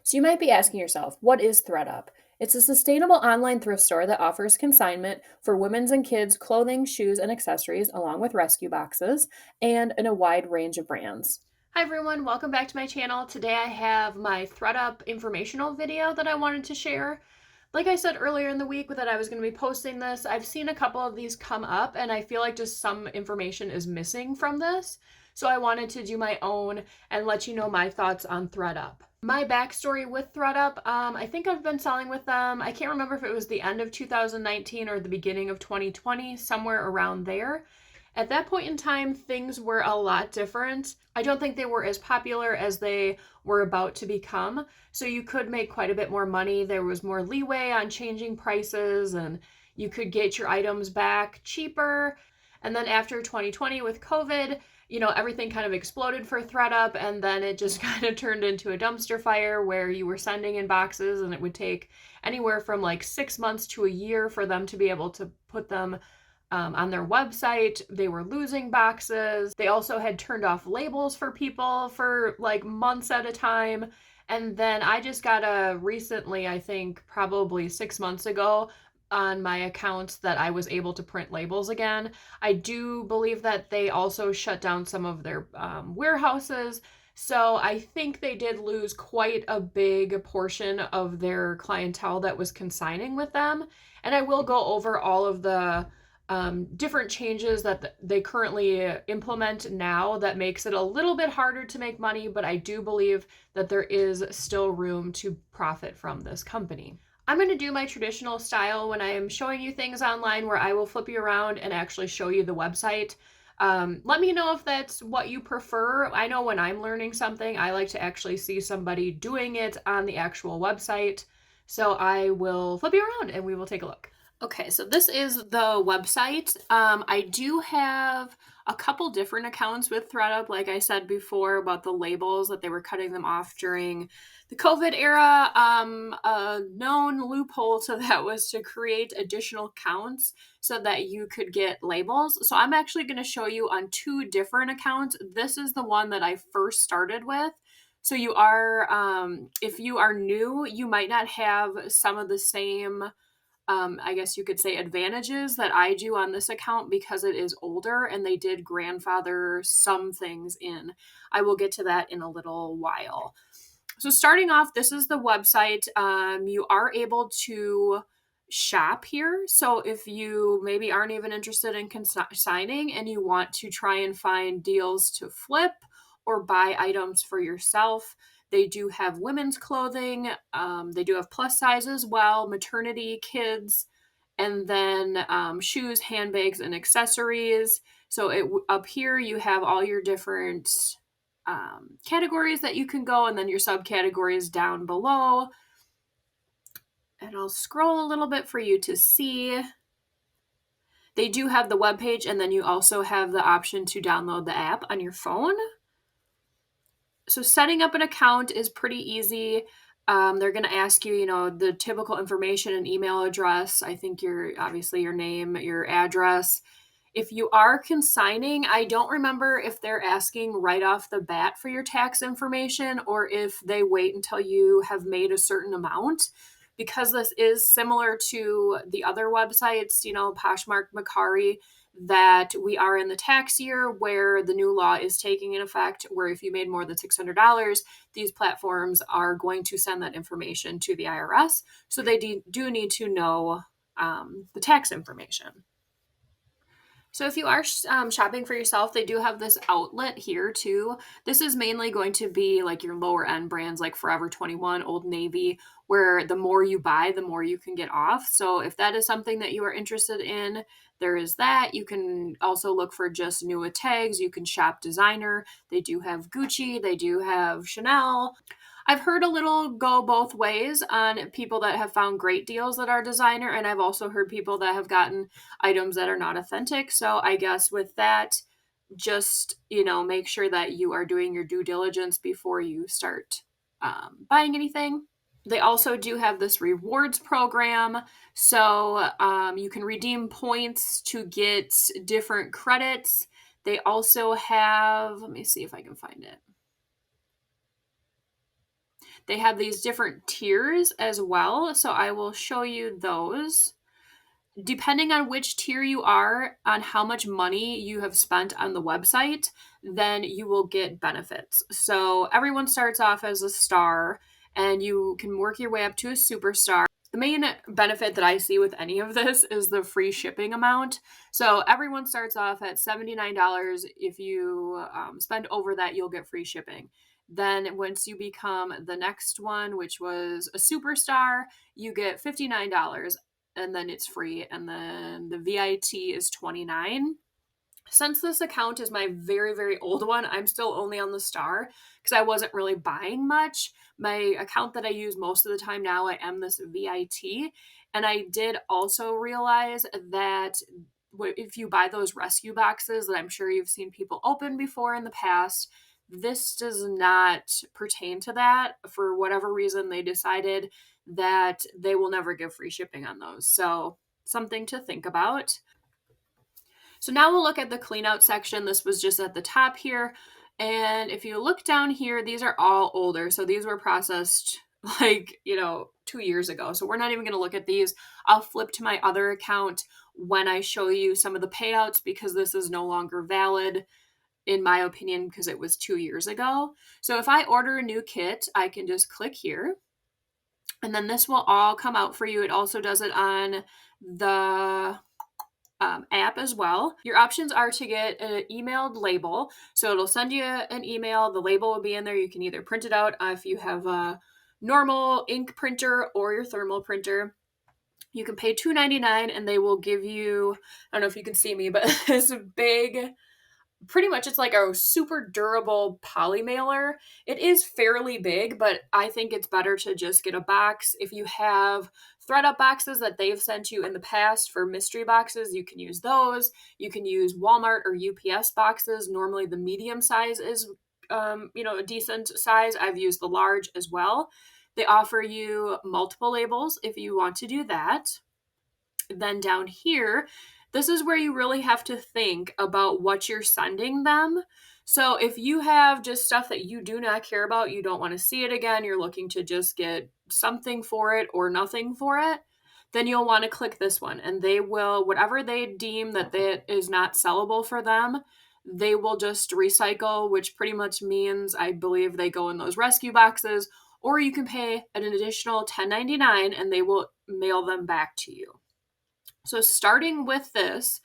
So you might be asking yourself, what is ThredUp? It's a sustainable online thrift store that offers consignment for women's and kids' clothing, shoes, and accessories, along with rescue boxes, and in a wide range of brands. Hi everyone, welcome back to my channel. Today I have my ThredUp informational video that I wanted to share. Like I said earlier in the week that I was going to be posting this, I've seen a couple of these come up and I feel like just some information is missing from this. So I wanted to do my own and let you know my thoughts on ThredUp. My backstory with ThredUp, I think I've been selling with them. I can't remember if it was the end of 2019 or the beginning of 2020, somewhere around there. At that point in time, things were a lot different. I don't think they were as popular as they were about to become. So you could make quite a bit more money. There was more leeway on changing prices and you could get your items back cheaper. And then after 2020 with COVID, everything kind of exploded for ThredUp and then it just kind of turned into a dumpster fire where you were sending in boxes and it would take anywhere from like 6 months to a year for them to be able to put them on their website. They were losing boxes. They also had turned off labels for people for like months at a time. And then I just got a recently, I think probably 6 months ago, on my accounts that I was able to print labels again. I do believe that they also shut down some of their warehouses. So I think they did lose quite a big portion of their clientele that was consigning with them. And I will go over all of the different changes that they currently implement now that makes it a little bit harder to make money, but I do believe that there is still room to profit from this company. I'm going to do my traditional style when I am showing you things online where I will flip you around and actually show you the website. Let me know if that's what you prefer. I know when I'm learning something, I like to actually see somebody doing it on the actual website. So I will flip you around and we will take a look. Okay, so this is the website. I do have a couple different accounts with ThredUp, like I said before about the labels that they were cutting them off during the COVID era. A known loophole to that was to create additional accounts so that you could get labels. So I'm actually going to show you on two different accounts. This is the one that I first started with. So if you are new, you might not have some of the same I guess you could say advantages that I do on this account because it is older and they did grandfather some things in. I will get to that in a little while. So starting off, this is the website. You are able to shop here. So if you maybe aren't even interested in consigning and you want to try and find deals to flip or buy items for yourself, they do have women's clothing. They do have plus size as well, maternity, kids, and then shoes, handbags, and accessories. So up here you have all your different categories that you can go, and then your subcategories down below. And I'll scroll a little bit for you to see. They do have the web page, and then you also have the option to download the app on your phone. So setting up an account is pretty easy. They're going to ask you, the typical information and email address. I think obviously your name, your address. If you are consigning, I don't remember if they're asking right off the bat for your tax information or if they wait until you have made a certain amount. Because this is similar to the other websites, Poshmark, Mercari, that we are in the tax year where the new law is taking in effect, where if you made more than $600, these platforms are going to send that information to the IRS. So they do need to know the tax information. So if you are shopping for yourself, they do have this outlet here too. This is mainly going to be like your lower end brands like Forever 21, Old Navy, where the more you buy, the more you can get off. So if that is something that you are interested in, there is that. You can also look for just new tags. You can shop designer. They do have Gucci. They do have Chanel. I've heard a little go both ways on people that have found great deals that are designer, and I've also heard people that have gotten items that are not authentic. So I guess with that, just, make sure that you are doing your due diligence before you start buying anything. They also do have this rewards program. So you can redeem points to get different credits. They also have, let me see if I can find it. They have these different tiers as well, so I will show you those. Depending on which tier you are, on how much money you have spent on the website, then you will get benefits. So everyone starts off as a star, and you can work your way up to a superstar. The main benefit that I see with any of this is the free shipping amount. So everyone starts off at $79. If you spend over that, you'll get free shipping. Then once you become the next one, which was a superstar, you get $59 and then it's free. And then the VIT is $29. Since this account is my very, very old one, I'm still only on the star because I wasn't really buying much. My account that I use most of the time now, I am this VIT. And I did also realize that if you buy those rescue boxes that I'm sure you've seen people open before in the past, this does not pertain to that. For whatever reason, they decided that they will never give free shipping on those. So, something to think about. So now we'll look at the Cleanout section. This was just at the top here. And if you look down here, these are all older. So these were processed like, 2 years ago. So we're not even going to look at these. I'll flip to my other account when I show you some of the payouts because this is no longer valid in my opinion because it was 2 years ago. So if I order a new kit, I can just click here and then this will all come out for you. It also does it on the app as well. Your options are to get an emailed label. So it'll send you an email. The label will be in there. You can either print it out if you have a normal ink printer or your thermal printer. You can pay $2.99 and they will give you, I don't know if you can see me, but this big, pretty much it's like a super durable poly mailer. It is fairly big, but I think it's better to just get a box. If you have ThredUp boxes that they've sent you in the past for mystery boxes, you can use those. You can use Walmart or UPS boxes. Normally the medium size is a decent size. I've used the large as well. They offer you multiple labels if you want to do that. Then down here, this is where you really have to think about what you're sending them. So if you have just stuff that you do not care about, you don't want to see it again, you're looking to just get something for it or nothing for it, then you'll want to click this one and they will, whatever they deem that is not sellable for them, they will just recycle, which pretty much means I believe they go in those rescue boxes, or you can pay an additional $10.99 and they will mail them back to you. So starting with this,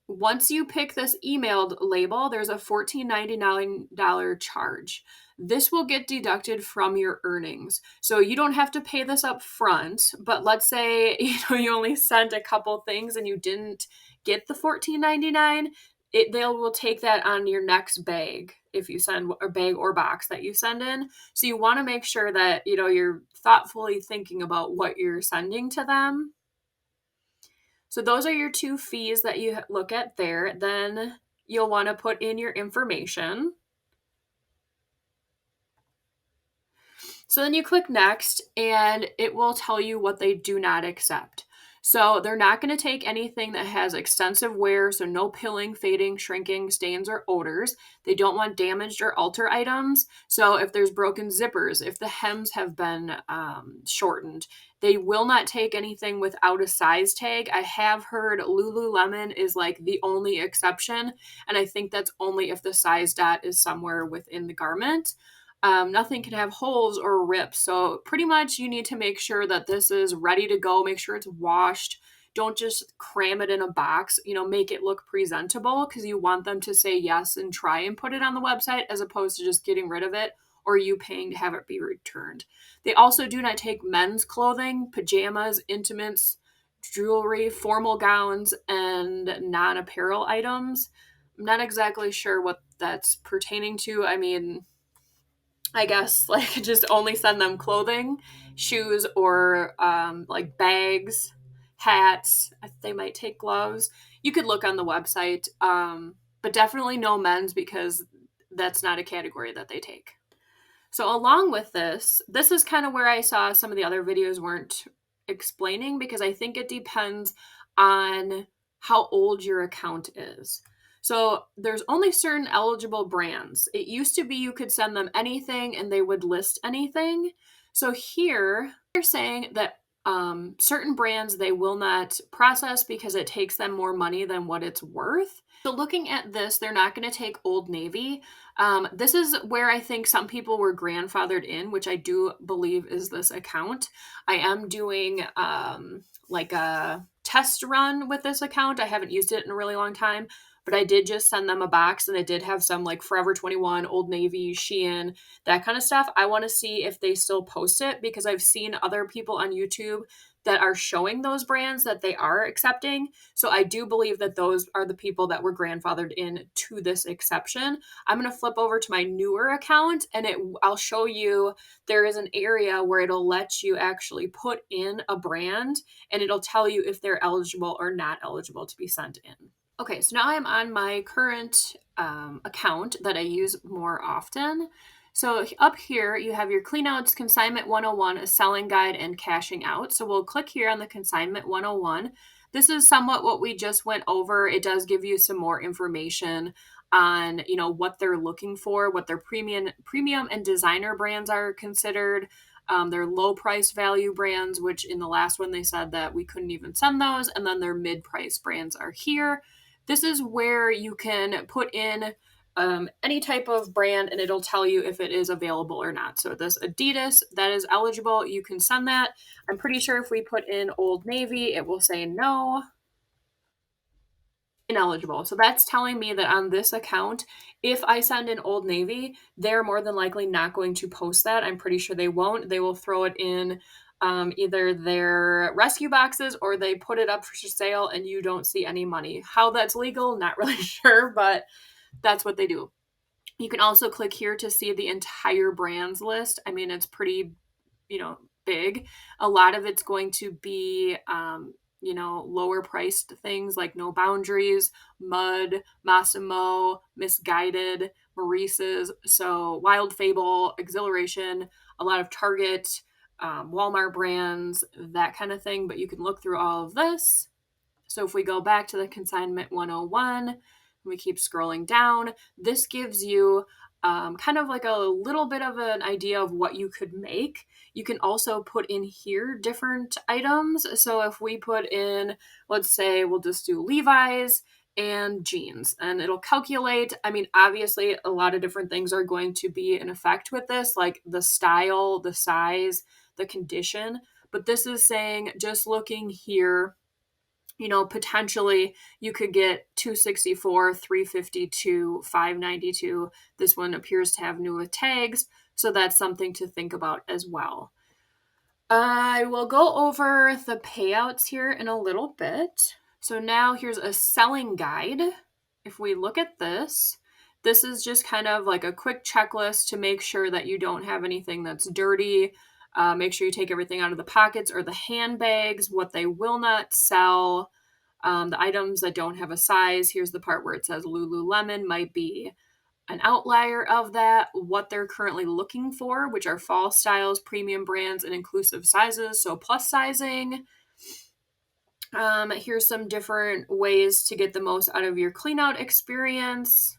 once you pick this emailed label, there's a $14.99 charge. This will get deducted from your earnings. So you don't have to pay this up front, but let's say you only sent a couple things and you didn't get the $14.99, they will take that on your next bag if you send a bag or box that you send in. So you want to make sure that you're thoughtfully thinking about what you're sending to them. So those are your two fees that you look at there. Then you'll want to put in your information. So then you click next and it will tell you what they do not accept. So they're not going to take anything that has extensive wear, so no pilling, fading, shrinking, stains, or odors. They don't want damaged or altered items. So if there's broken zippers, if the hems have been shortened, they will not take anything without a size tag. I have heard Lululemon is like the only exception, and I think that's only if the size dot is somewhere within the garment. Nothing can have holes or rips. So pretty much you need to make sure that this is ready to go. Make sure it's washed. Don't just cram it in a box, make it look presentable because you want them to say yes and try and put it on the website as opposed to just getting rid of it or you paying to have it be returned. They also do not take men's clothing, pajamas, intimates, jewelry, formal gowns, and non-apparel items. I'm not exactly sure what that's pertaining to. I mean, I guess like just only send them clothing, shoes, or like bags, hats. They might take gloves. You could look on the website, but definitely no men's because that's not a category that they take. So along with this is kind of where I saw some of the other videos weren't explaining because I think it depends on how old your account is. So there's only certain eligible brands. It used to be you could send them anything and they would list anything. So here they're saying that certain brands they will not process because it takes them more money than what it's worth. So looking at this, they're not going to take Old Navy. This is where I think some people were grandfathered in, which I do believe is this account. I am doing like a test run with this account. I haven't used it in a really long time, but I did just send them a box and it did have some like Forever 21, Old Navy, Shein, that kind of stuff. I want to see if they still post it because I've seen other people on YouTube that are showing those brands that they are accepting. So I do believe that those are the people that were grandfathered in to this exception. I'm going to flip over to my newer account and I'll show you there is an area where it'll let you actually put in a brand and it'll tell you if they're eligible or not eligible to be sent in. Okay, so now I'm on my current account that I use more often. So up here, you have your Cleanouts Consignment 101, a selling guide, and cashing out. So we'll click here on the Consignment 101. This is somewhat what we just went over. It does give you some more information on, what they're looking for, what their premium and designer brands are considered. Their low price value brands, which in the last one they said that we couldn't even send those, and then their mid price brands are here. This is where you can put in any type of brand and it'll tell you if it is available or not. So this Adidas, that is eligible. You can send that. I'm pretty sure if we put in Old Navy, it will say no, ineligible. So that's telling me that on this account, if I send in Old Navy, they're more than likely not going to post that. I'm pretty sure they won't. They will throw it in either their rescue boxes or they put it up for sale and you don't see any money. How that's legal, not really sure, but that's what they do. You can also click here to see the entire brands list. I mean, it's pretty, big. A lot of it's going to be, lower priced things like No Boundaries, Mud, Massimo, Misguided, Maurice's, so Wild Fable, Exhilaration, a lot of Target, Walmart brands, that kind of thing. But you can look through all of this. So if we go back to the Consignment 101, we keep scrolling down, this gives you kind of like a little bit of an idea of what you could make. You can also put in here different items. So if we put in, let's say we'll just do Levi's and jeans and it'll calculate. I mean, obviously a lot of different things are going to be in effect with this, like the style, the size, the condition. But this is saying just looking here, potentially you could get 264, 352, 592. This one appears to have new tags, so that's something to think about as well. I will go over the payouts here in a little bit. So now here's a selling guide. If we look at this, this is just kind of like a quick checklist to make sure that you don't have anything that's dirty. Make sure you take everything out of the pockets or the handbags, what they will not sell, the items that don't have a size. Here's the part where it says Lululemon might be an outlier of that, what they're currently looking for, which are fall styles, premium brands, and inclusive sizes, so plus sizing. Here's some different ways to get the most out of your cleanout experience.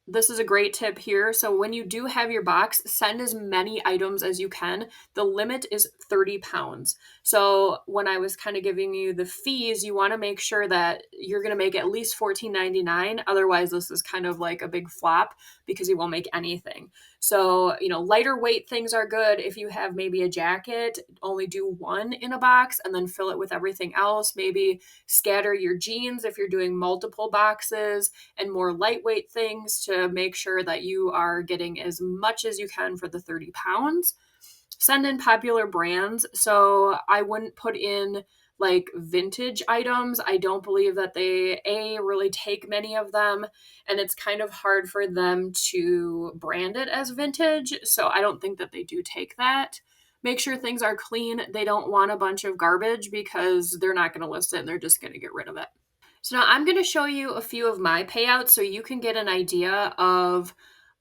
This is a great tip here. So when you do have your box, send as many items as you can. The limit is 30 pounds. So when I was kind of giving you the fees, you want to make sure that you're going to make at least $14.99. Otherwise, this is kind of like a big flop because you won't make anything. So, lighter weight things are good. If you have maybe a jacket, only do one in a box and then fill it with everything else. Maybe scatter your jeans if you're doing multiple boxes, and more lightweight things to make sure that you are getting as much as you can for the 30 pounds. Send in popular brands. So I wouldn't put in like vintage items. I don't believe that they really take many of them, and it's kind of hard for them to brand it as vintage. So I don't think that they do take that. Make sure things are clean. They don't want a bunch of garbage because they're not going to list it and they're just going to get rid of it. So now I'm going to show you a few of my payouts so you can get an idea of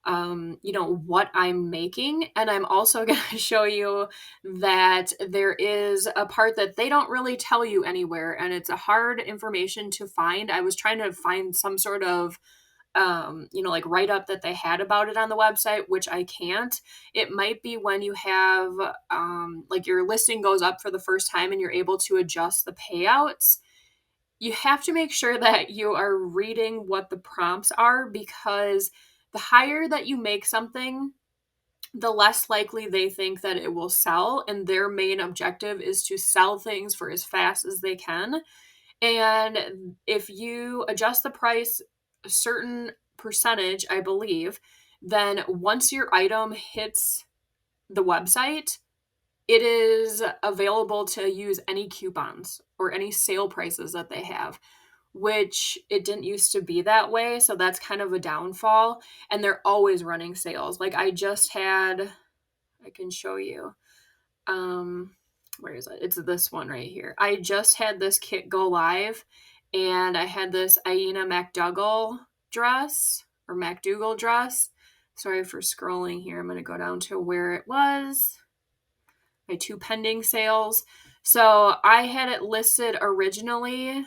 what I'm making. And I'm also going to show you that there is a part that they don't really tell you anywhere, and it's a hard information to find. I was trying to find some sort of like write up that they had about it on the website, which I can't. It might be when you have like your listing goes up for the first time and you're able to adjust the payouts. You have to make sure that you are reading what the prompts are, because the higher that you make something, the less likely they think that it will sell. And their main objective is to sell things for as fast as they can. And if you adjust the price a certain percentage, I believe, then once your item hits the website, it is available to use any coupons or any sale prices that they have, which it didn't used to be that way. So that's kind of a downfall. And they're always running sales. Like I just had, I can show you. Where is it? It's this one right here. I just had this kit go live, and I had this Aina MacDougall dress or MacDougall dress. Sorry for scrolling here. I'm going to go down to where it was. My 2 pending sales. So I had it listed originally.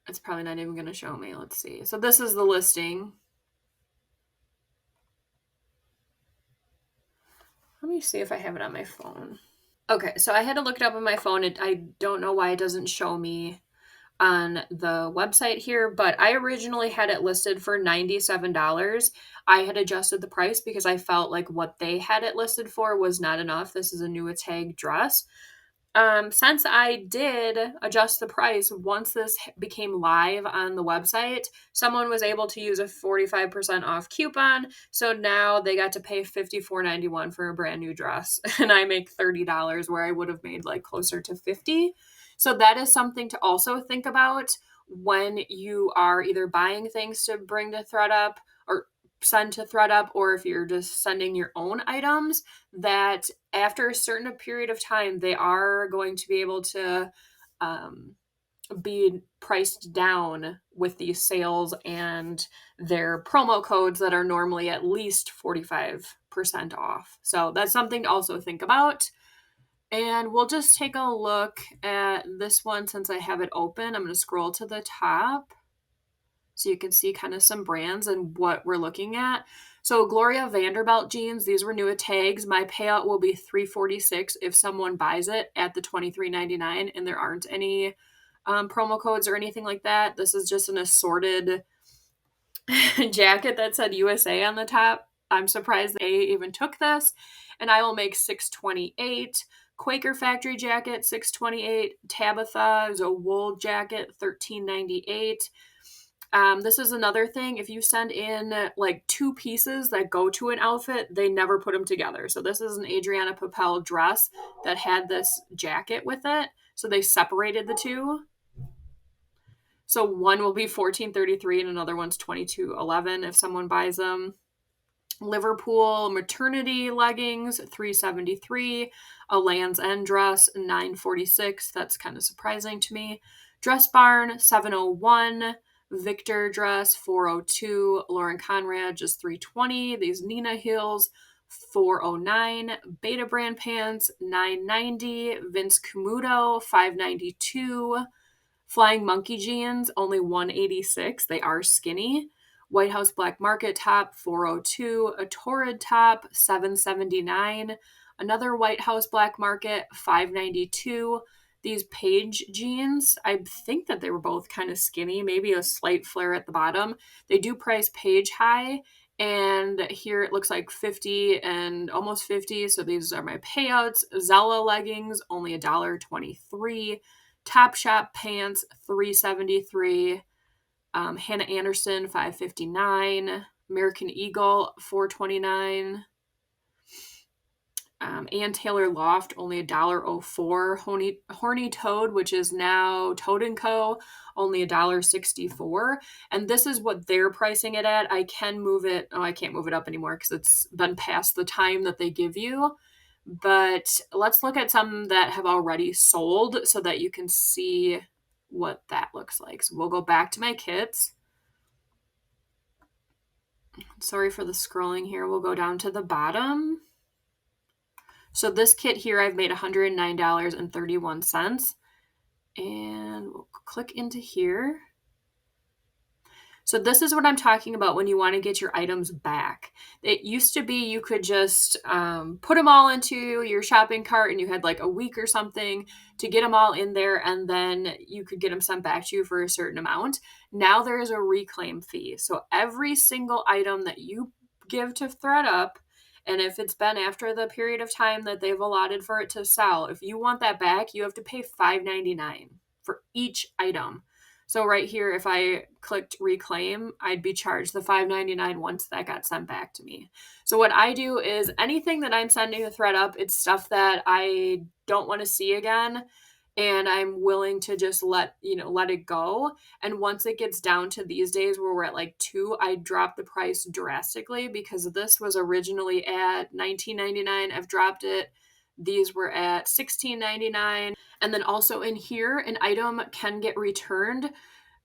It's probably not even going to show me. Let's see. So this is the listing. Let me see if I have it on my phone. Okay, so I had to look it up on my phone. I don't know why it doesn't show me on the website here, but I originally had it listed for $97. I had adjusted the price because I felt like what they had it listed for was not enough. This is a new tag dress. Since I did adjust the price, once this became live on the website, someone was able to use a 45% off coupon. So now they got to pay $54.91 for a brand new dress. And I make $30 where I would have made like closer to $50. So that is something to also think about when you are either buying things to bring to ThredUp or send to ThredUp, or if you're just sending your own items, that after a certain period of time, they are going to be able to be priced down with these sales and their promo codes that are normally at least 45% off. So that's something to also think about. And we'll just take a look at this one since I have it open. I'm going to scroll to the top so you can see kind of some brands and what we're looking at. So Gloria Vanderbilt jeans, these were new at tags. My payout will be $346 if someone buys it at the $23.99, and there aren't any promo codes or anything like that. This is just an assorted jacket that said USA on the top. I'm surprised they even took this, and I will make $628. Quaker Factory jacket, $628. Tabitha is a wool jacket, $13.98. This is another thing. If you send in like 2 pieces that go to an outfit, they never put them together. So this is an Adriana Papel dress that had this jacket with it. So they separated the 2. So one will be $14.33 and another one's $22.11 if someone buys them. Liverpool maternity leggings, $373. A Land's End dress, $946. That's kind of surprising to me. Dress Barn, $701. Victor dress, $402. Lauren Conrad, just $320. These Nina heels, $409. Beta brand pants, $990. Vince Camuto, $592. Flying Monkey jeans, only $186. They are skinny. White House Black Market top, $402. A Torrid top, $779. Another White House Black Market, $592. These Page jeans, I think that they were both kind of skinny, maybe a slight flare at the bottom. They do price Page high, and here it looks like 50 and almost 50. So these are my payouts. Zella leggings, only $1.23. Topshop pants, $373. Hannah Anderson, $559. American Eagle, $429. Ann Taylor Loft, only $1.04. Horny Toad, which is now Toad & Co., only $1.64. And this is what they're pricing it at. I can move it. Oh, I can't move it up anymore because it's been past the time that they give you. But let's look at some that have already sold so that you can see what that looks like. So we'll go back to my kits. Sorry for the scrolling here. We'll go down to the bottom. So this kit here, I've made $109.31. And we'll click into here. So this is what I'm talking about when you want to get your items back. It used to be you could just put them all into your shopping cart and you had like a week or something to get them all in there, and then you could get them sent back to you for a certain amount. Now there is a reclaim fee. So every single item that you give to ThredUp, and if it's been after the period of time that they've allotted for it to sell, if you want that back, you have to pay $5.99 for each item. So right here, if I clicked reclaim, I'd be charged the $5.99 once that got sent back to me. So what I do is anything that I'm sending to ThredUp, it's stuff that I don't want to see again, and I'm willing to just let it go. And once it gets down to these days where we're at like 2, I drop the price drastically, because this was originally at $19.99. I've dropped it. These were at $16.99. And then also in here, an item can get returned.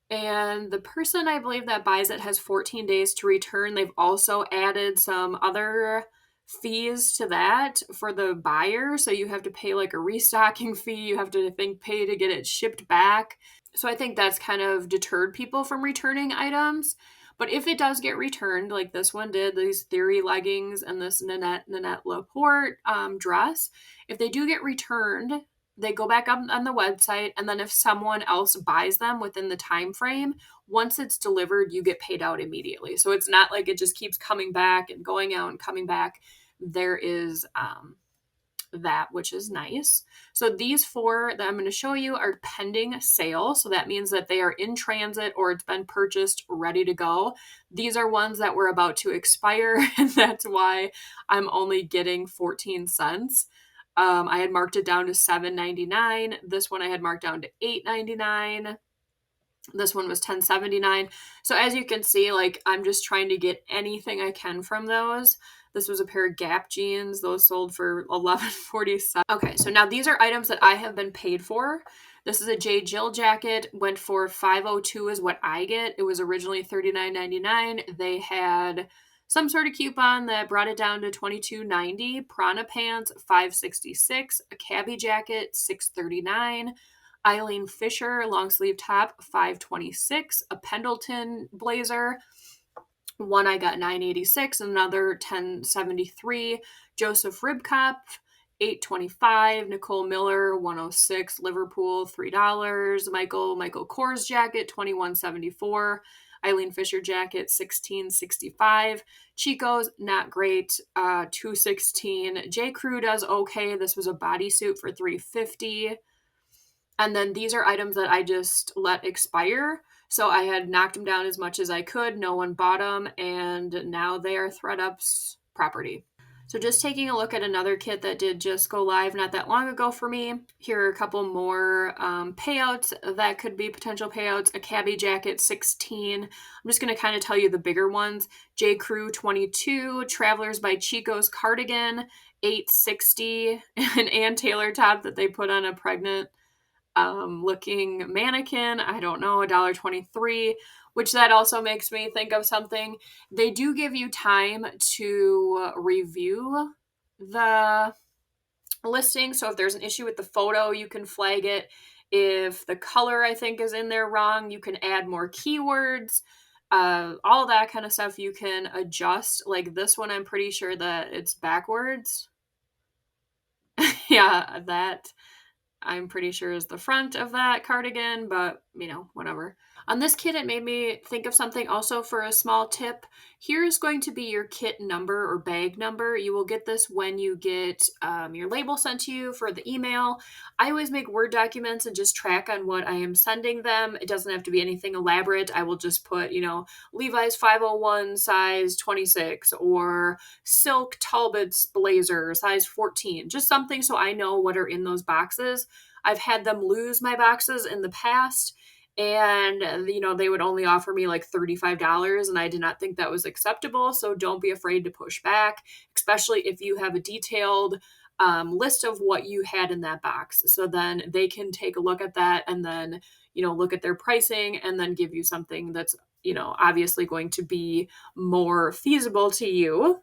And the person, I believe, that buys it has 14 days to return. They've also added some other fees to that for the buyer. So you have to pay like a restocking fee. You have to, I think, pay to get it shipped back. So I think that's kind of deterred people from returning items. But if it does get returned, like this one did, these Theory leggings and this Nanette Laporte dress, if they do get returned, they go back up on the website, and then if someone else buys them within the time frame, once it's delivered, you get paid out immediately. So it's not like it just keeps coming back and going out and coming back. There is that, which is nice. So these 4 that I'm going to show you are pending sale. So that means that they are in transit or it's been purchased, ready to go. These are ones that were about to expire, and that's why I'm only getting 14 cents. I had marked it down to $7.99. This one I had marked down to $8.99. This one was $10.79. So as you can see, like, I'm just trying to get anything I can from those. This was a pair of Gap jeans. Those sold for $11.47. Okay, so now these are items that I have been paid for. This is a J. Jill jacket. Went for $5.02 is what I get. It was originally $39.99. They had some sort of coupon that brought it down to $22.90. Prana pants, $5.66. A cabbie jacket, $6.39. Eileen Fisher long sleeve top, $5.26. A Pendleton blazer, one I got $9.86, another $10.73. Joseph Ribkopf, $8.25. Nicole Miller, $106. Liverpool, $3. Michael Kors jacket, $21.74. Eileen Fisher jacket, $16.65. Chico's, not great, $2.16. J. Crew does okay. This was a bodysuit for $3.50. And then these are items that I just let expire. So I had knocked them down as much as I could. No one bought them, and now they are ThredUp's property. So just taking a look at another kit that did just go live not that long ago for me. Here are a couple more payouts that could be potential payouts. A cabbie jacket, $16. I'm just going to kind of tell you the bigger ones. J. Crew, $22. Travelers by Chico's cardigan, $8.60. An Ann Taylor top that they put on a pregnant looking mannequin, I don't know, $1.23, which that also makes me think of something. They do give you time to review the listing. So if there's an issue with the photo, you can flag it. If the color, I think, is in there wrong, you can add more keywords. All that kind of stuff you can adjust. Like this one, I'm pretty sure that it's backwards. Yeah, that I'm pretty sure is the front of that cardigan, but whatever. On this kit, it made me think of something also for a small tip. Here's going to be your kit number or bag number. You will get this when you get your label sent to you for the email. I always make Word documents and just track on what I am sending them. It doesn't have to be anything elaborate. I will just put, Levi's 501 size 26 or Silk Talbot's blazer size 14. Just something so I know what are in those boxes. I've had them lose my boxes in the past, and they would only offer me like $35, and I did not think that was acceptable. So don't be afraid to push back, especially if you have a detailed list of what you had in that box. So then they can take a look at that and then look at their pricing and then give you something that's obviously going to be more feasible to you.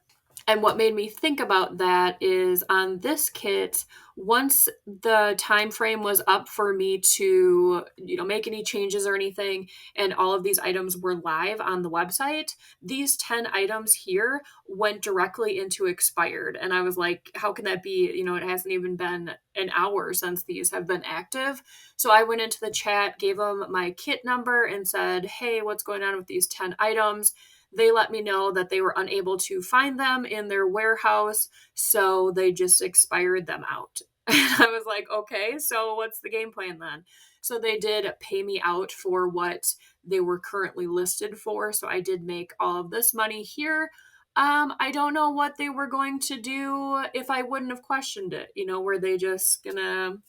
And what made me think about that is on this kit, once the time frame was up for me to, make any changes or anything, and all of these items were live on the website, these 10 items here went directly into expired. And I was like, how can that be? It hasn't even been an hour since these have been active. So I went into the chat, gave them my kit number, and said, hey, what's going on with these 10 items? They let me know that they were unable to find them in their warehouse, so they just expired them out. And I was like, okay, so what's the game plan then? So they did pay me out for what they were currently listed for. So I did make all of this money here. I don't know what they were going to do if I wouldn't have questioned it. Were they just gonna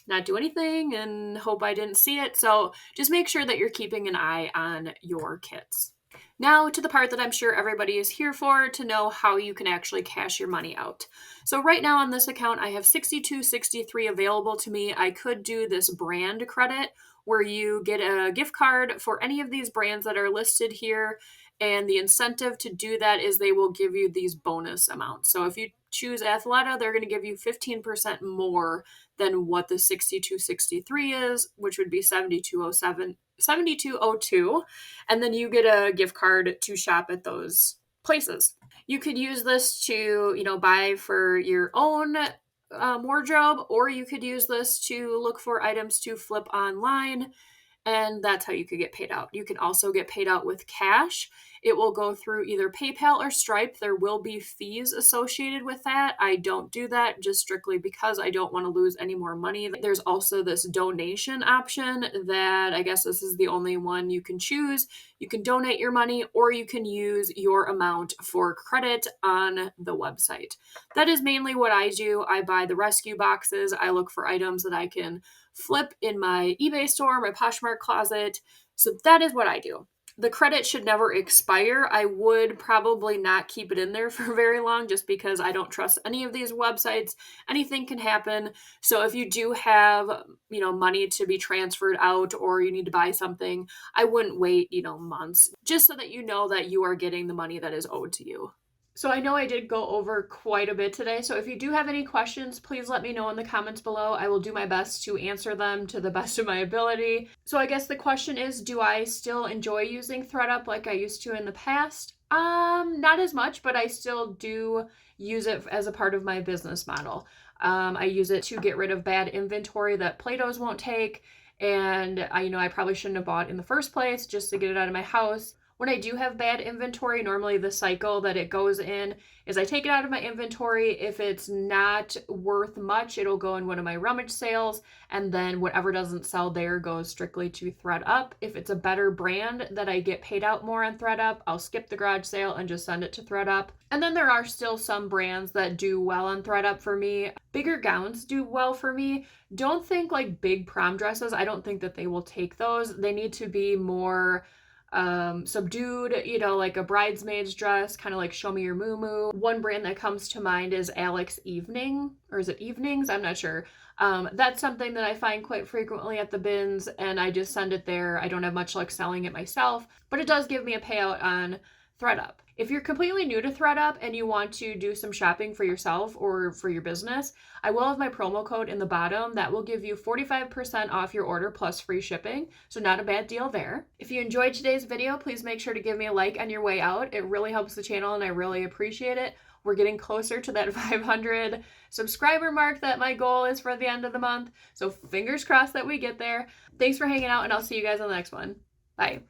not do anything and hope I didn't see it? So just make sure that you're keeping an eye on your kits. Now to the part that I'm sure everybody is here for, to know how you can actually cash your money out. So right now on this account, I have $62.63 available to me. I could do this brand credit where you get a gift card for any of these brands that are listed here. And the incentive to do that is they will give you these bonus amounts. So if you choose Athleta, they're going to give you 15% more than what the 62.63 is, which would be 72.02, and then you get a gift card to shop at those places. You could use this to, buy for your own wardrobe, or you could use this to look for items to flip online. And that's how you could get paid out. You can also get paid out with cash. It will go through either PayPal or Stripe. There will be fees associated with that. I don't do that just strictly because I don't want to lose any more money. There's also this donation option that I guess this is the only one you can choose. You can donate your money, or you can use your amount for credit on the website. That is mainly what I do. I buy the rescue boxes. I look for items that I can flip in my eBay store, my Poshmark closet. So that is what I do. The credit should never expire. I would probably not keep it in there for very long just because I don't trust any of these websites. Anything can happen. So if you do have, money to be transferred out, or you need to buy something, I wouldn't wait, months, just so that you know that you are getting the money that is owed to you. So I know I did go over quite a bit today. So if you do have any questions, please let me know in the comments below. I will do my best to answer them to the best of my ability. So I guess the question is, do I still enjoy using ThredUp like I used to in the past? Not as much, but I still do use it as a part of my business model. I use it to get rid of bad inventory that Plato's won't take. And I probably shouldn't have bought in the first place just to get it out of my house. When I do have bad inventory, normally the cycle that it goes in is I take it out of my inventory. If it's not worth much, it'll go in one of my rummage sales, and then whatever doesn't sell there goes strictly to ThredUp. If it's a better brand that I get paid out more on ThredUp, I'll skip the garage sale and just send it to ThredUp. And then there are still some brands that do well on ThredUp for me. Bigger gowns do well for me. Don't think like big prom dresses. I don't think that they will take those. They need to be more subdued, like a bridesmaid's dress, kind of like Show Me Your Moo Moo. One brand that comes to mind is Alex Evening, or is it Evenings? I'm not sure. That's something that I find quite frequently at the bins, and I just send it there. I don't have much luck selling it myself, but it does give me a payout on ThredUp. If you're completely new to ThredUp and you want to do some shopping for yourself or for your business, I will have my promo code in the bottom that will give you 45% off your order plus free shipping. So not a bad deal there. If you enjoyed today's video, please make sure to give me a like on your way out. It really helps the channel and I really appreciate it. We're getting closer to that 500 subscriber mark that my goal is for the end of the month. So fingers crossed that we get there. Thanks for hanging out, and I'll see you guys on the next one. Bye.